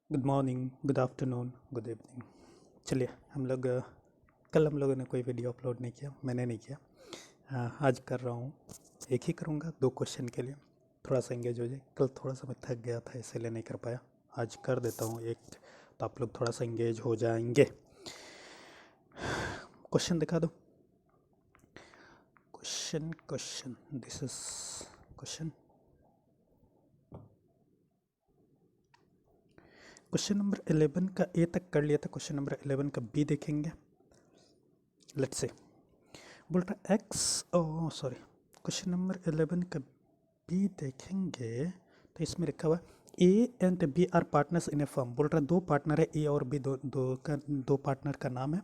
Good morning, good afternoon, good evening. चलिए कल हम लोगों ने कोई वीडियो अपलोड नहीं किया, मैंने नहीं किया। आज कर रहा हूँ। एक ही करूँगा 2 क्वेश्चन के लिए, थोड़ा सा एंगेज हो जाए। कल थोड़ा सा मैं थक गया था इसीलिए नहीं कर पाया। आज कर देता हूँ एक, तो आप लोग थोड़ा सा एंगेज हो जाएंगे। क्वेश्चन दिखा दो। Question this is question. Question number 11 का ए तक कर लिया था, क्वेश्चन नंबर 11 का बी देखेंगे। लेट्स से बोल रहा X, oh sorry, question number 11 का बी देखेंगे तो इसमें लिखा हुआ A and B are partners in a firm. बोल रहा है दो पार्टनर है, ए और बी, दो पार्टनर का नाम है।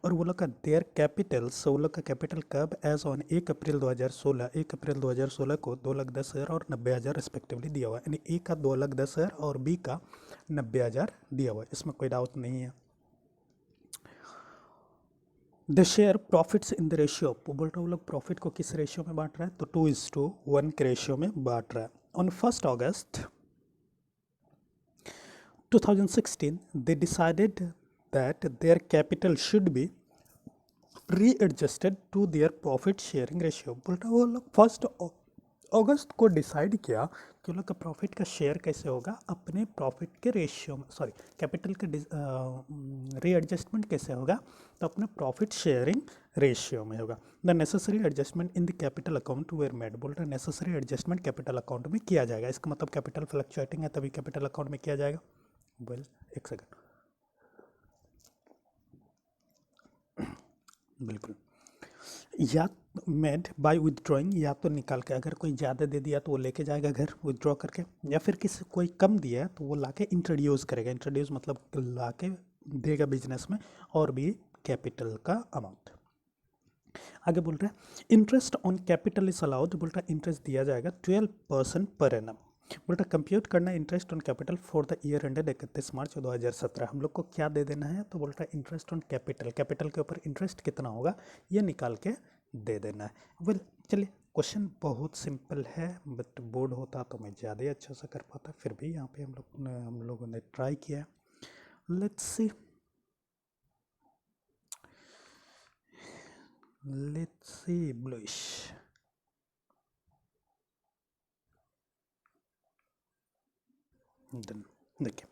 और वो लोग का देयर कैपिटल्स, वो लोग का कैपिटल कब एज ऑन 1 अप्रैल 2016, 1 अप्रैल 2016 को 2,10,000 और 90,000 रिस्पेक्टिवली दिया हुआ है। यानी ए का 2,10,000 और बी का 90,000 दिया हुआ है, इसमें कोई डाउट नहीं है। The share profits in the ratio, बोल रहा है वो लोग प्रॉफिट को किस रेशियो में बांट रहा है, तो 2:1 के रेशियो में बांट रहा है। On 1 August 2016 they decided that their capital should be readjusted to their profit sharing ratio। बोल रहा है वो लोग 1 अगस्त को डिसाइड किया कि उन लोग का प्रॉफिट का शेयर कैसे होगा, अपने प्रॉफिट के रेशियो में, सॉरी कैपिटल का रीएडजस्टमेंट कैसे होगा, तो अपने प्रॉफिट शेयरिंग रेशियो में होगा। The necessary adjustment in the capital account were made. बोल रहा है नेसेसरी एडजस्टमेंट कैपिटल अकाउंट में किया जाएगा। इसका मतलब कैपिटल फ्लक्चुएटिंग है तभी कैपिटल अकाउंट में किया जाएगा। वेल, एक सेकंड, बिल्कुल। या मेड बाय विदड्रॉइंग, या तो निकाल के, अगर कोई ज़्यादा दे दिया तो वो लेके जाएगा घर विदड्रॉ करके, या फिर किसी कोई कम दिया है तो वो लाके इंट्रोड्यूस करेगा। इंट्रोड्यूस मतलब लाके देगा बिजनेस में, और भी कैपिटल का अमाउंट। आगे बोल रहा है interest on capital is allowed. बोल रहा है इंटरेस्ट दिया जाएगा 12% पर एनम। बोल रहा कंप्यूट करना interest on capital for the year ended 31 मार्च 2017। हम लोग को क्या दे देना है, तो बोल रहा है इंटरेस्ट ऑन कैपिटल, कैपिटल के ऊपर इंटरेस्ट कितना होगा ये निकाल के दे देना है। वेल चलिए, क्वेश्चन बहुत सिंपल है, बट बोर्ड होता तो मैं ज़्यादा ही अच्छा सा कर पाता। फिर भी यहाँ पे हम लोगों ने ट्राई किया। Let's see, bluish. देखिए,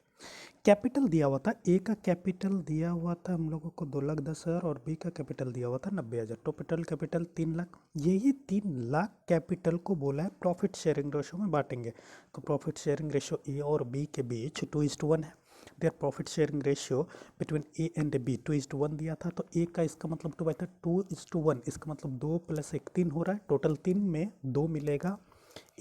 कैपिटल दिया हुआ था, ए का कैपिटल दिया हुआ था हम लोगों को 2,10,000 और बी का कैपिटल दिया हुआ था 90,000। Total capital 3,00,000। यही 3,00,000 कैपिटल को बोला है प्रॉफिट शेयरिंग रेशो में बांटेंगे। तो प्रॉफिट शेयरिंग रेशो ए और बी के बीच 2:1 है। Their profit sharing ratio between A and B 2:1 दिया था, तो ए का इसका मतलब 2:1, इसका मतलब 2 + 1 3 हो रहा है। टोटल 3 में 2 मिलेगा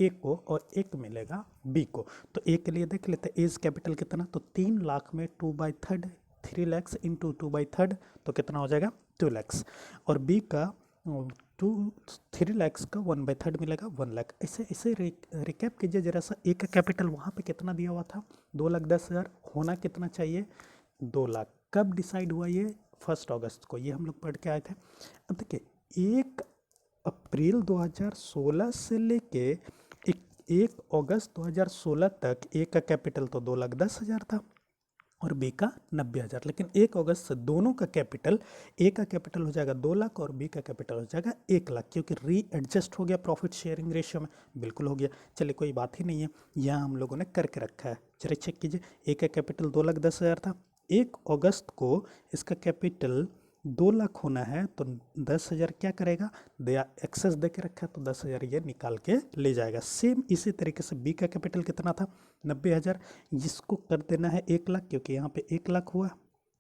ए को और 1 मिलेगा बी को। तो ए के लिए देख लेते हैं, एज कैपिटल कितना, तो 3,00,000 में 2/3, 3,00,000 इंटू 2/3 तो कितना हो जाएगा 2,00,000। और बी का 3,00,000 का 1/3 मिलेगा 1,00,000। ऐसे ऐसे रिकैप कीजिए जरा सा। ए का कैपिटल वहाँ पे कितना दिया हुआ था 2,10,000, होना कितना चाहिए 2,00,000। कब डिसाइड हुआ ये 1 अगस्त को, ये हम लोग पढ़ के आए थे। अब देखिए 1 अप्रैल 2016 से लेके 1 अगस्त 2016 तक ए का कैपिटल तो 2,10,000 था और बी का 90,000। लेकिन 1 अगस्त से दोनों का कैपिटल, ए का कैपिटल हो जाएगा 2,00,000 और बी का कैपिटल हो जाएगा 1,00,000, क्योंकि री एडजस्ट हो गया प्रॉफिट शेयरिंग रेशियो में। बिल्कुल हो गया। चलिए कोई बात ही नहीं है, यहाँ हम लोगों ने करके रखा है। चलिए चेक कीजिए, ए का कैपिटल 2,10,000 था। 1 अगस्त को इसका कैपिटल 2,00,000 होना है, तो 10,000 क्या करेगा, दया एक्सेस दे के रखा है तो 10,000 ये निकाल के ले जाएगा। सेम इसी तरीके से बी का कैपिटल कितना था 90,000, जिसको कर देना है 1,00,000, क्योंकि यहाँ पे 1,00,000 हुआ,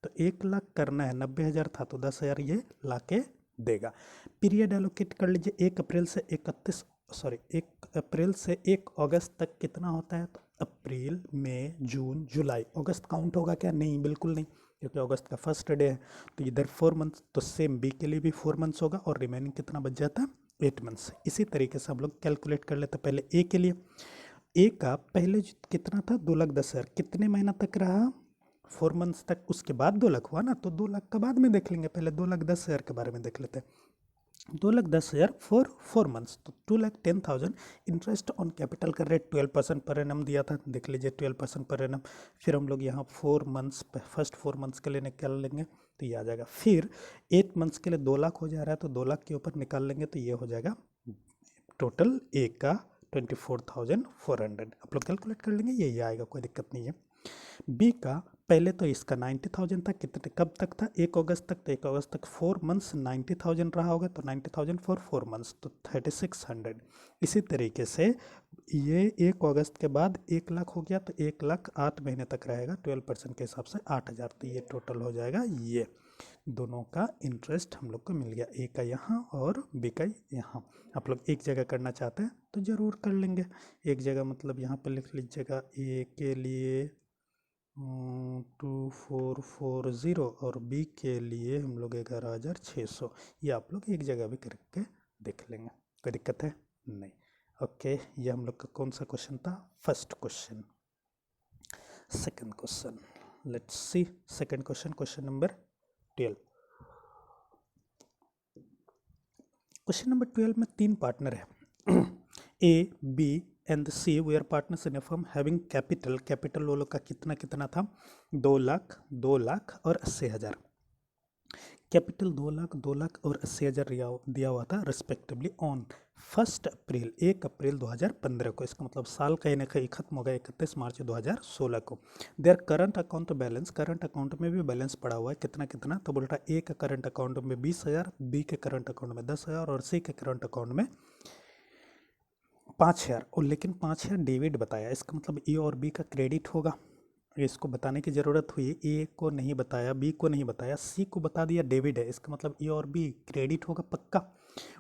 तो 1,00,000 करना है, 90,000 था तो 10,000 ये ला के देगा। पीरियड एलोकेट कर लीजिए, 1 अप्रैल से 1 अप्रैल से 1 अगस्त तक कितना होता है, तो अप्रैल मई जून जुलाई। अगस्त काउंट होगा क्या, नहीं बिल्कुल नहीं, क्योंकि अगस्त का फर्स्ट डे है। तो इधर 4 मंथ्स, तो सेम बी के लिए भी 4 मंथ्स होगा और रिमेनिंग कितना बच जाता है 8 मंथ्स। इसी तरीके से हम लोग कैलकुलेट कर लेते हैं। पहले ए के लिए, ए का पहले कितना था 2,10,000, कितने महीना तक रहा 4 मंथ्स तक, उसके बाद 2,00,000 हुआ ना, तो 2,00,000 का बाद में देख लेंगे, पहले 2,10,000 के बारे में देख लेते हैं। 2,10,000 फॉर 4 मंथ्स, तो 2,10,000 इंटरेस्ट ऑन कैपिटल कर रहे 12% पर एनम दिया था, देख लीजिए 12% पर एनम। फिर हम लोग यहाँ 4 मंथ्स फर्स्ट 4 मंथ्स के लिए निकाल लेंगे तो ये आ जाएगा। फिर 8 मंथ्स के लिए 2 लाख हो जा रहा है, तो 2 लाख के ऊपर निकाल लेंगे तो ये हो जाएगा टोटल ए का 24,400। आप लोग कैलकुलेट कर लेंगे, ये आएगा, कोई दिक्कत नहीं है। बी का पहले तो इसका 90,000 था, कितने कब तक था, 1 अगस्त तक, तो 1 अगस्त तक 4 मंथ्स 90,000 रहा होगा, तो 90,000 फॉर 4 मंथ्स तो 3,600। इसी तरीके से ये 1 अगस्त के बाद 1 लाख हो गया, तो 1 लाख 8 महीने तक रहेगा, 12% के हिसाब से 8,000, तो ये टोटल हो जाएगा। ये दोनों का इंटरेस्ट हम लोग को मिल गया, ए का यहाँ और बी का यहाँ। आप लोग एक जगह करना चाहते हैं तो ज़रूर कर लेंगे, एक जगह मतलब यहाँ पे लिख लीजिएगा ए के लिए 2440 और बी के लिए हम लोग 11,600। ये आप लोग एक जगह भी करके देख लेंगे, कोई दिक्कत है नहीं। ओके, ये हम लोग का कौन सा क्वेश्चन था, first question. Second question, let's see second question, question number 12। Question number 12 में 3 पार्टनर है, A B and C we are partners in a firm having capital, capital वो लोग का कितना कितना था, 2 लाख, 2 लाख और 80,000। कैपिटल 2 लाख, 2 लाख और 80,000 दिया हुआ था रिस्पेक्टिवली ऑन 1 अप्रैल, 1 अप्रैल 2015 को। इसका मतलब साल कहीं ना कहीं खत्म हो गया 31 मार्च 2016 को। Their current account balance, current account में भी बैलेंस पड़ा हुआ है, कितना कितना, तो बोल रहा है ए का करंट अकाउंट में 20,000, बी के करंट अकाउंट में 10,000 और सी के करंट अकाउंट में 5,000। और लेकिन 5,000 डेबिट बताया, इसका मतलब ए और बी का क्रेडिट होगा, इसको बताने की ज़रूरत हुई, ए को नहीं बताया, बी को नहीं बताया, सी को बता दिया डेबिट है, इसका मतलब ए और बी क्रेडिट होगा पक्का।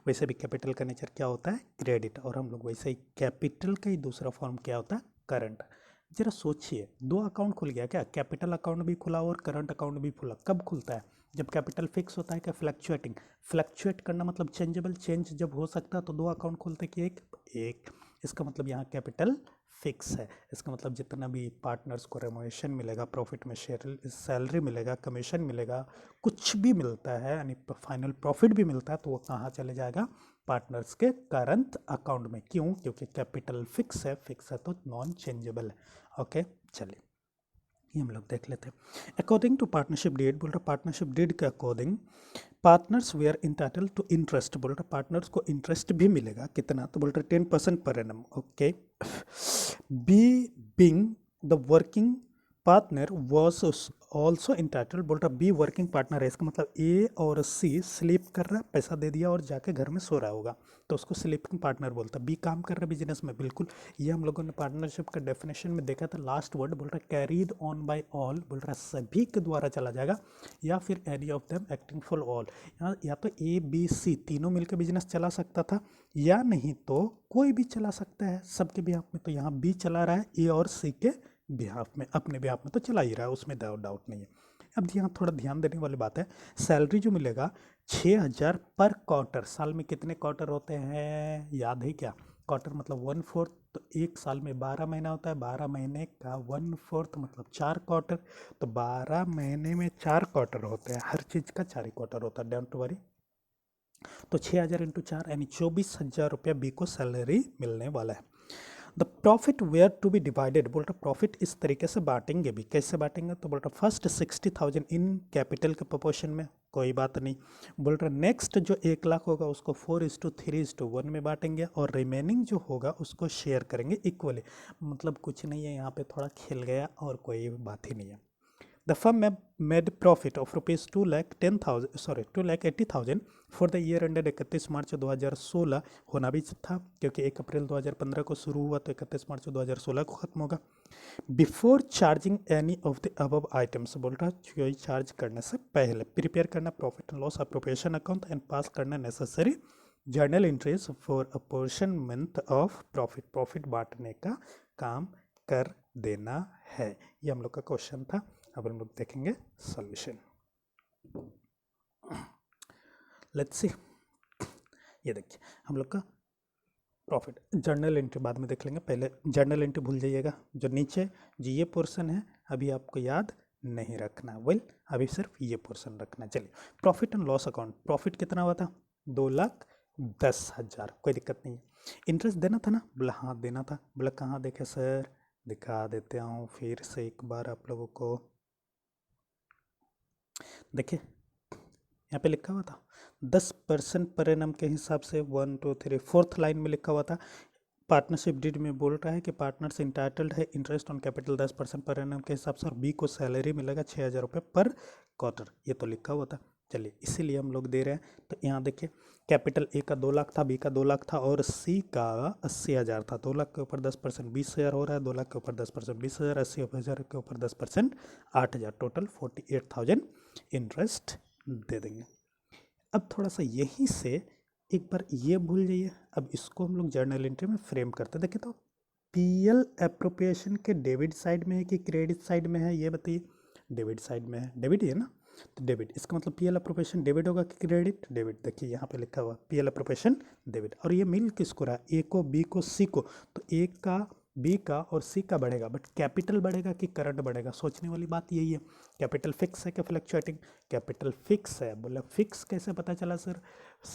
वैसे भी कैपिटल का नेचर क्या होता है, क्रेडिट, और हम लोग वैसे ही कैपिटल का ही दूसरा फॉर्म क्या होता है, करंट। जरा सोचिए, 2 अकाउंट खुल गया क्या, कैपिटल अकाउंट भी खुला और करंट अकाउंट भी खुला, कब खुलता है, जब कैपिटल फिक्स होता है क्या, फ्लक्चुएटिंग, फ्लक्चुएट करना मतलब चेंजेबल, चेंज जब हो सकता है तो 2 अकाउंट खोलते कि एक। इसका मतलब यहाँ कैपिटल फिक्स है, इसका मतलब जितना भी पार्टनर्स को रेमोनेशन मिलेगा, प्रॉफिट में शेयर सैलरी मिलेगा, कमीशन मिलेगा, कुछ भी मिलता है, यानी फाइनल प्रॉफिट भी मिलता है, तो वो कहाँ चले जाएगा, पार्टनर्स के करंट अकाउंट में। क्यों, क्योंकि कैपिटल फिक्स है तो नॉन चेंजेबल है। ओके, चलिए ये हम लोग देख लेते हैं। अकॉर्डिंग टू पार्टनरशिप डीड, बोल रहा पार्टनरशिप डीड के according partners we are entitle to interest, बोल रहा पार्टनर्स को इंटरेस्ट भी मिलेगा, कितना, तो बोल रहा 10% per annum. Okay, B being the working partner was also entitle, बोल रहा बी वर्किंग पार्टनर है, इसका मतलब ए और सी स्लीप कर रहा है, पैसा दे दिया और जाके घर में सो रहा होगा, तो उसको स्लीपिंग पार्टनर बोलता है। बी काम कर रहा है बिजनेस में, बिल्कुल ये हम लोगों ने पार्टनरशिप का डेफिनेशन में देखा था, लास्ट वर्ड बोल रहा है कैरीड ऑन बाय ऑल, बोल रहा है सभी के द्वारा चला जाएगा, या फिर any of them acting for all, या तो ए बी सी तीनों मिलकर बिजनेस चला सकता था, या नहीं तो कोई भी चला सकता है सबके बिहाफ में, तो यहाँ बी चला रहा है ए और सी के बिहाफ में, अपने बिहाफ में तो चला ही रहा है, उसमें डाउट नहीं है। अब यहाँ थोड़ा ध्यान देने वाली बात है, सैलरी जो मिलेगा 6,000 पर क्वार्टर, साल में कितने क्वार्टर होते हैं याद है क्या, क्वार्टर मतलब 1/4, तो एक साल में 12 महीना होता है, 12 महीने का 1/4 मतलब 4 क्वार्टर, तो 12 महीने में 4 क्वार्टर होते हैं, हर चीज़ का 4 ही क्वार्टर होता है, डोंट वरी। तो 6,000 इंटू 4 यानी 24,000 रुपया बी को सैलरी मिलने वाला है। The profit were to be divided, बोल रहा प्रॉफिट इस तरीके से बांटेंगे भी, कैसे बांटेंगे, तो बोल रहा फर्स्ट 60,000 इन कैपिटल के प्रोपोर्शन में, कोई बात नहीं, बोल रहा नेक्स्ट जो 1 लाख होगा उसको 4:3:1 में बांटेंगे, और रिमेनिंग जो होगा उसको शेयर करेंगे इक्वली, मतलब कुछ नहीं है यहाँ पे, थोड़ा खेल गया और कोई बात ही नहीं है। The firm made profit of rupees 2,80,000 for the year ended 31 मार्च 2016, होना भी था क्योंकि 1 अप्रैल 2015 को शुरू हुआ तो 31 मार्च 2016 को खत्म होगा। Before charging any of the above items, बोल रहा कोई चार्ज करने से पहले प्रिपेयर करना profit and loss appropriation account and pass करना necessary journal entries for apportionment of profit, profit बांटने का काम कर देना है। ये हम लोग का क्वेश्चन था। अब हम लोग देखेंगे सॉल्यूशन। लेट्स सी, ये देखिए हम लोग का प्रॉफिट जर्नल एंट्री बाद में देख लेंगे, पहले जर्नल एंट्री भूल जाइएगा, जो नीचे जो ये पोर्शन है अभी आपको याद नहीं रखना, वेल अभी सिर्फ ये पोर्शन रखना। चलिए profit and loss account, profit कितना हुआ था 2,10,000, कोई दिक्कत नहीं है। इंटरेस्ट देना था ना, बोला हाँ देना था। बोला कहाँ देखे सर, दिखा देते हूँ फिर से एक बार आप लोगों को। देखिए यहाँ पे लिखा हुआ था 10% पर एनम के हिसाब से, 1 2 3 4th लाइन में लिखा हुआ था। पार्टनरशिप डीड में बोल रहा है कि पार्टनर्स इंटाइटल्ड है interest on capital 10% per annum के हिसाब से, और बी को सैलरी मिलेगा 6,000 रुपये पर क्वार्टर, ये तो लिखा हुआ था। चलिए इसीलिए हम लोग दे रहे हैं। तो यहाँ देखिए कैपिटल ए का 2 लाख था, बी का 2 लाख था, और सी का 80,000 था। 2 लाख के ऊपर 10% 20,000 हो रहा है, 2 लाख के ऊपर 10% 20,000, 80,000 के ऊपर 10% 8,000, टोटल 48,000 इंटरेस्ट दे देंगे। अब थोड़ा सा यहीं से एक बार ये भूल जाइए, अब इसको हम लोग जर्नल एंट्री में फ्रेम करते हैं। देखिए तो पीएल अप्रोप्रिएशन के डेबिट साइड में है कि क्रेडिट साइड में है, ये बताइए। डेबिट साइड में है, डेबिट ही है ना, तो डेबिट, इसका मतलब पीएल अप्रोप्रिएशन डेबिट होगा कि क्रेडिट, डेबिट। देखिए यहाँ पे लिखा हुआ पीएल अप्रोप्रिएशन डेबिट, और ये मिल किसको रहा, ए को, बी को, सी को। तो ए का, बी का और सी का बढ़ेगा, बट कैपिटल बढ़ेगा कि करंट बढ़ेगा, सोचने वाली बात यही है। कैपिटल फिक्स है कि फ्लक्चुएटिंग, कैपिटल फिक्स है। बोला फिक्स कैसे पता चला सर,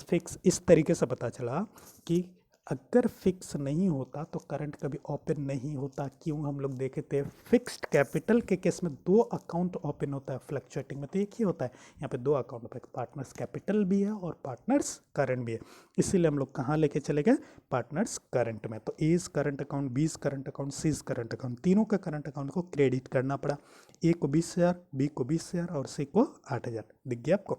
फिक्स इस तरीके से पता चला कि अगर फिक्स नहीं होता तो करंट कभी ओपन नहीं होता। क्यों, हम लोग देखे थे फिक्स्ड कैपिटल के केस में 2 अकाउंट ओपन होता है, फ्लक्चुएटिंग में तो एक ही होता है। यहाँ पे 2 अकाउंट होता है, पार्टनर्स कैपिटल भी है और पार्टनर्स करंट भी है। इसीलिए हम लोग कहाँ लेके चले गए, पार्टनर्स करंट में। तो as current account, B's current account, C's current account, तीनों का करंट अकाउंट को क्रेडिट करना पड़ा। ए को 20,000, बी को 20,000 और सी को 8,000। दिख गया आपको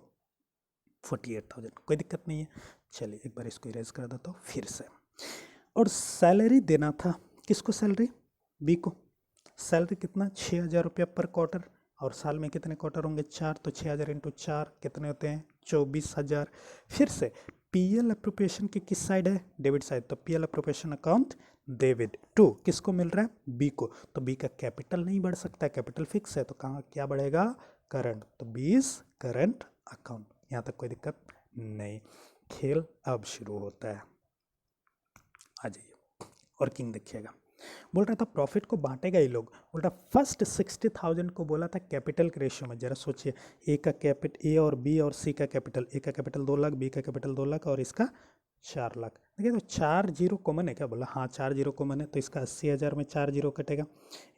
48,000, कोई दिक्कत नहीं है। चलिए एक बार इसको इरेज कर देता हूँ फिर से। और सैलरी देना था किसको, सैलरी बी को। सैलरी कितना, 6,000 रुपया पर क्वार्टर, और साल में कितने क्वार्टर होंगे, 4, तो 6,000 इंटू 4 कितने होते हैं, 24,000। फिर से पीएल अप्रोप्रिएशन की किस साइड है, डेबिट साइड, तो PL appropriation account debit to किसको मिल रहा है, बी को। तो बी का कैपिटल नहीं बढ़ सकता, कैपिटल फिक्स है, तो कहाँ क्या बढ़ेगा, करंट, तो बी इज करंट अकाउंट। यहाँ तक कोई दिक्कत नहीं। खेल अब शुरू होता है, आ जाइए वर्किंग देखिएगा। बोल रहा था प्रॉफिट को बांटेगा ये लोग। बोल रहा फर्स्ट 60,000 को बोला था कैपिटल के रेशियो में। जरा सोचिए, ए का कैपिटल, ए और बी और सी का कैपिटल, ए का कैपिटल 2 लाख, बी का कैपिटल 2 लाख और इसका 4 लाख। देखिए तो 4 जीरो कॉमन है क्या, बोला हाँ 4 जीरो कॉमन है, तो इसका 80,000 में 4 जीरो कटेगा,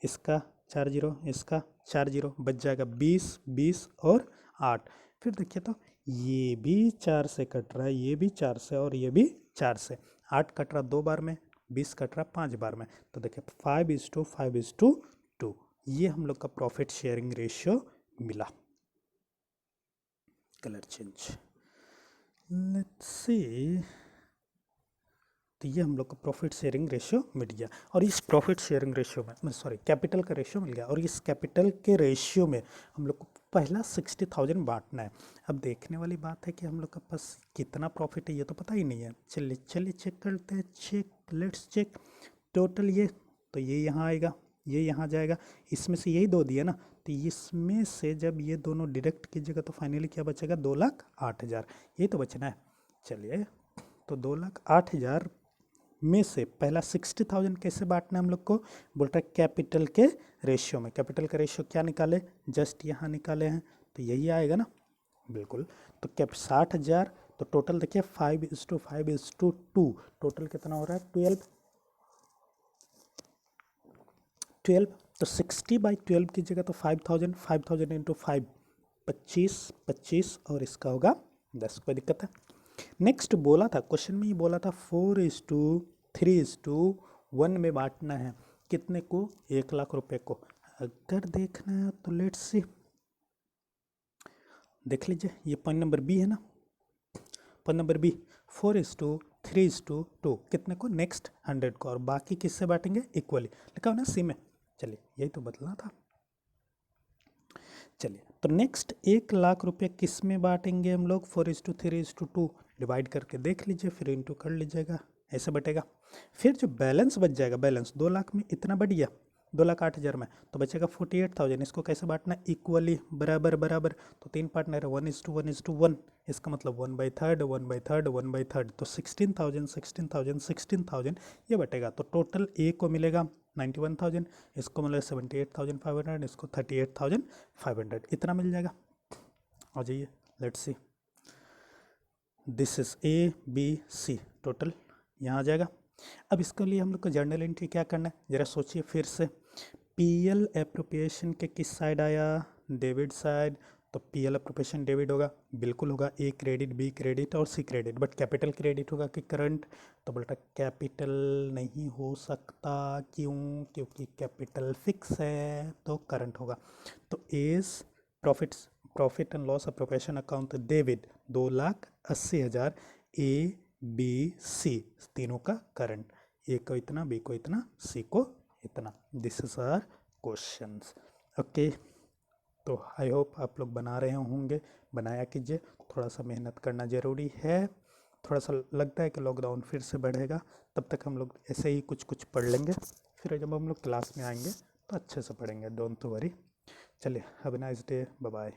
इसका 4 जीरो, इसका 4 जीरो, बच जाएगा 20, 20 और 8। फिर देखिए तो ये भी 4 से कट रहा है, ये भी 4 से, और ये भी 4 से। 8 कट रहा 2 बार में, 20 कट रहा 5 बार में, तो देखिए 5:5:2 ये हम लोग का प्रॉफिट शेयरिंग रेशियो मिला। कलर चेंज, लेट्स सी, तो ये हम लोग को प्रॉफिट शेयरिंग रेशियो मिल गया। और इस प्रॉफिट शेयरिंग रेशियो में, सॉरी कैपिटल का रेशियो मिल गया, और इस कैपिटल के रेशियो में हम लोग को पहला 60,000 बांटना है। अब देखने वाली बात है कि हम लोग के पास कितना प्रॉफिट है ये तो पता ही नहीं है। चलिए चलिए चेक करते हैं, चेक, लेट्स चेक टोटल। ये तो ये यहाँ आएगा, ये यहाँ जाएगा, इसमें से यही 2 दिया ना, तो इसमें से जब ये दोनों डिडक्ट कीजिएगा तो फाइनली क्या बचेगा, 2,08,000, यही तो बचना है। चलिए तो 2,08,000 में से पहला 60,000 कैसे बांटना है हम लोग को, बोल रहा है कैपिटल के रेशियो में। कैपिटल का रेशियो क्या निकाले, जस्ट यहाँ निकाले हैं, तो यही आएगा ना, बिल्कुल। तो कैप 60,000, तो टोटल देखिए 5:5:2, टोटल कितना हो रहा है, 12। तो 60/12 कीजिएगा तो 5,000, 5,000 इंटू 5 25, 25 और इसका होगा 10, कोई दिक्कत है। नेक्स्ट बोला था क्वेश्चन में, ही बोला था 4:3:1 में बांटना है, कितने को, 1,00,000 रुपए को। अगर देखना है तो लेट्स सी, देख लीजिए, ये पॉइंट नंबर बी है ना, पॉइंट नंबर बी, 4:3:2 कितने को, नेक्स्ट 100 को, और बाकी किससे बांटेंगे, इक्वली, लिखा हो ना सी में। चलिए यही तो बदलना था। चलिए तो नेक्स्ट 1,00,000 रुपये किस में बांटेंगे हम लोग, 4:3:2 डिवाइड करके देख लीजिए, फिर इंटू कर लीजिएगा, ऐसे बटेगा। फिर जो बैलेंस बच जाएगा, बैलेंस 2 लाख में इतना बढ़ गया, 2,08,000 में, तो बचेगा 48,000। इसको कैसे बांटना, इक्वली, बराबर बराबर, तो 3 पार्टनर है, 1:1:1, इसका मतलब 1/3, 1/3, 1/3, तो 16,000, 16,000, 16,000 ये बटेगा। तो टोटल ए को मिलेगा 91,000, इसको मिलेगा 78,500, इसको 38,500, इतना मिल जाएगा। आ जाइए let's see, this is A B C total यहाँ आ जाएगा। अब इसके लिए हम लोग को जर्नल एंट्री क्या करना है, ज़रा सोचिए फिर से। पीएल एप्रोप्रिएशन के किस साइड आया, डेबिट साइड, तो पीएल एप्रोप्रिएशन डेबिट होगा, बिल्कुल होगा, ए क्रेडिट बी क्रेडिट और सी क्रेडिट, बट कैपिटल क्रेडिट होगा कि करंट, तो बोलता कैपिटल नहीं हो सकता, क्यों, क्योंकि कैपिटल फिक्स है, तो करंट होगा। तो as profit and loss appropriation account debit 2,80,000, A B C तीनों का करंट, ए को इतना, बी को इतना, सी को इतना। This is our questions. Okay, तो आई होप आप लोग बना रहे होंगे, बनाया कीजिए, थोड़ा सा मेहनत करना ज़रूरी है। थोड़ा सा लगता है कि लॉकडाउन फिर से बढ़ेगा, तब तक हम लोग ऐसे ही कुछ कुछ पढ़ लेंगे, फिर जब हम लोग क्लास में आएंगे तो अच्छे से पढ़ेंगे, डोंट वरी। चलिए, have a nice day, bye bye.